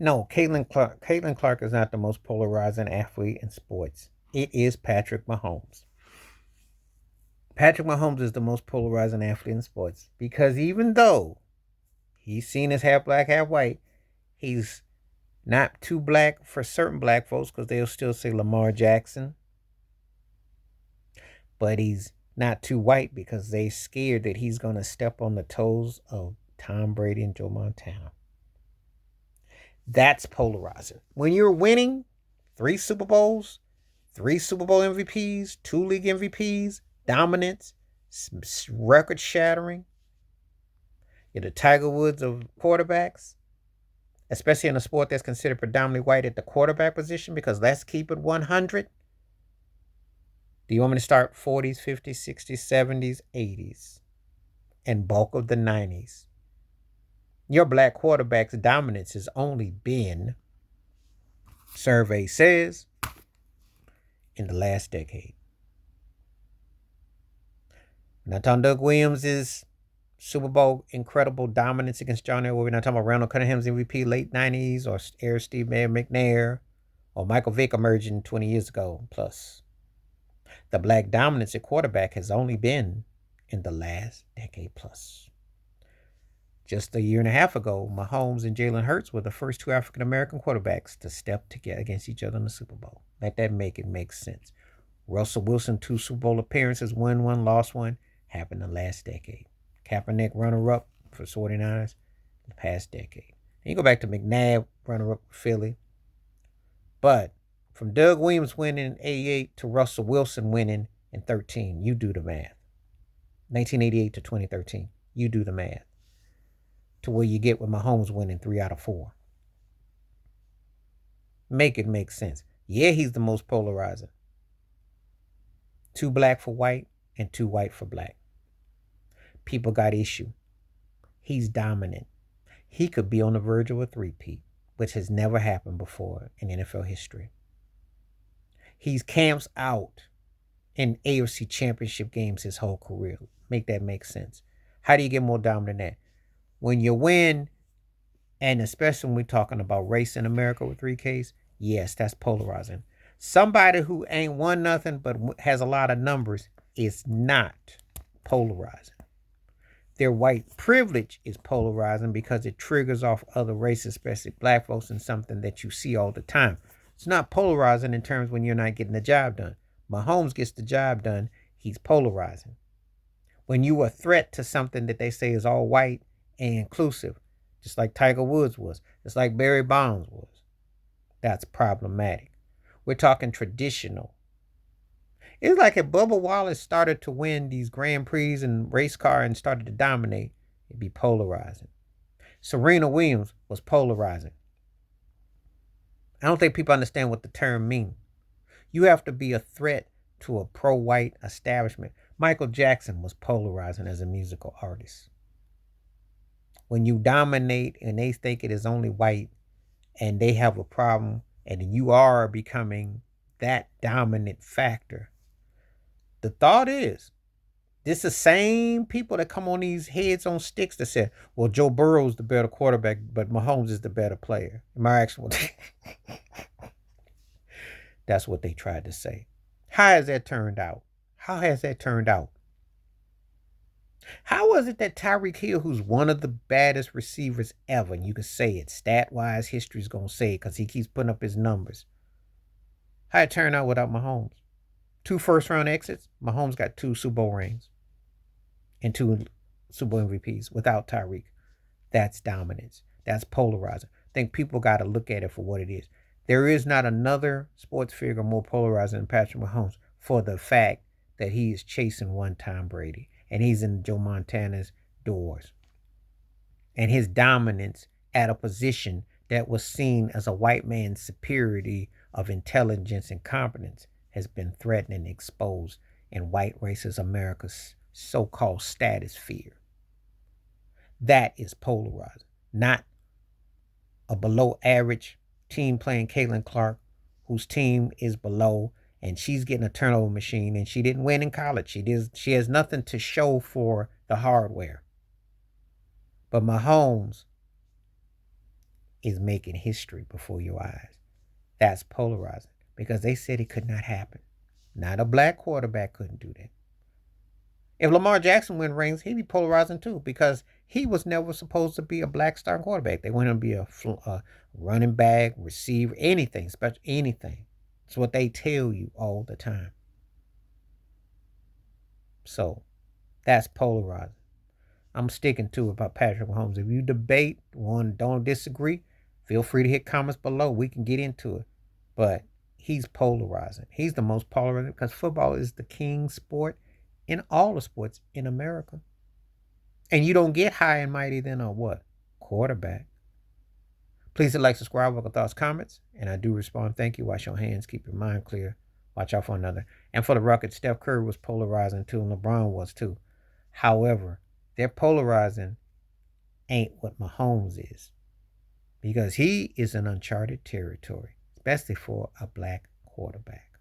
No, Caitlin Clark. Caitlin Clark is not the most polarizing athlete in sports. It is Patrick Mahomes. Patrick Mahomes is the most polarizing athlete in sports because even though he's seen as half black, half white, he's not too black for certain black folks because they'll still say Lamar Jackson, but he's not too white because they scared that he's going to step on the toes of Tom Brady and Joe Montana. That's polarizing. When you're winning 3 Super Bowls, 3 Super Bowl MVPs, 2 league MVPs, dominance, record shattering, you're the Tiger Woods of quarterbacks, especially in a sport that's considered predominantly white at the quarterback position, because let's keep it 100. Do you want me to start 40s, 50s, 60s, 70s, 80s, and bulk of the 90s? Your black quarterback's dominance has only been, survey says, in the last decade. We're not talking Doug Williams' Super Bowl incredible dominance against John Elway. We're not talking about Randall Cunningham's MVP late 90s or Air Steve McNair or Michael Vick emerging 20 years ago plus. The black dominance at quarterback has only been in the last decade plus. Just a year and a half ago, Mahomes and Jalen Hurts were the first 2 African-American quarterbacks to step together against each other in the Super Bowl. Let that make sense. Russell Wilson, 2 Super Bowl appearances, won one, lost one, happened in the last decade. Kaepernick, runner-up for 49ers in the past decade. And you go back to McNabb, runner-up for Philly. But from Doug Williams winning in 88 to Russell Wilson winning in 13, you do the math. 1988 to 2013, you do the math. To where you get with Mahomes winning 3 out of 4. Make it make sense. Yeah, he's the most polarizing. 2 black for white and 2 white for black. People got issue. He's dominant. He could be on the verge of a three-peat, which has never happened before in NFL history. He's camps out in AFC championship games his whole career. Make that make sense. How do you get more dominant than that? When you win, and especially when we're talking about race in America with 3Ks, yes, that's polarizing. Somebody who ain't won nothing but has a lot of numbers is not polarizing. Their white privilege is polarizing because it triggers off other races, especially black folks, in something that you see all the time. It's not polarizing in terms when you're not getting the job done. Mahomes gets the job done, he's polarizing. When you are a threat to something that they say is all white and inclusive, just like Tiger Woods was, just like Barry Bonds was, that's problematic. We're talking traditional. It's like if Bubba Wallace started to win these Grand Prix and race car and started to dominate, it'd be polarizing. Serena Williams was polarizing. I don't think people understand what the term means. You have to be a threat to a pro-white establishment. Michael Jackson was polarizing as a musical artist. When you dominate and they think it is only white and they have a problem and you are becoming that dominant factor, the thought is, this is the same people that come on these heads on sticks that say, well, Joe Burrow's the better quarterback, but Mahomes is the better player. Am I actual? That's what they tried to say. How has that turned out? How has that turned out? How was it that Tyreek Hill, who's one of the baddest receivers ever, and you can say it, stat-wise, history's going to say it because he keeps putting up his numbers. How it turned out without Mahomes? 2 first-round exits. Mahomes got 2 Super Bowl rings and 2 Super Bowl MVPs without Tyreek. That's dominance. That's polarizing. I think people got to look at it for what it is. There is not another sports figure more polarizing than Patrick Mahomes for the fact that he is chasing one Tom Brady and he's in Joe Montana's doors. And his dominance at a position that was seen as a white man's superiority of intelligence and competence has been threatened and exposed in white racist America's so-called stratosphere. That is polarizing, not a below average team playing Caitlin Clark, whose team is below, and she's getting a turnover machine, and she didn't win in college. She has nothing to show for the hardware. But Mahomes is making history before your eyes. That's polarizing because they said it could not happen. Not a black quarterback couldn't do that. If Lamar Jackson win rings, he'd be polarizing too because he was never supposed to be a black starting quarterback. They want him to be a running back, receiver, anything, special anything. It's what they tell you all the time. So that's polarizing. I'm sticking to it about Patrick Mahomes. If you debate, don't disagree, feel free to hit comments below. We can get into it. But he's polarizing. He's the most polarizing because football is the king sport in all the sports in America. And you don't get high and mighty than a what? Quarterback. Please hit like, subscribe, welcome thoughts, comments. And I do respond. Thank you. Wash your hands. Keep your mind clear. Watch out for another. And for the record, Steph Curry was polarizing too, and LeBron was too. However, their polarizing ain't what Mahomes is. Because he is in uncharted territory, especially for a black quarterback.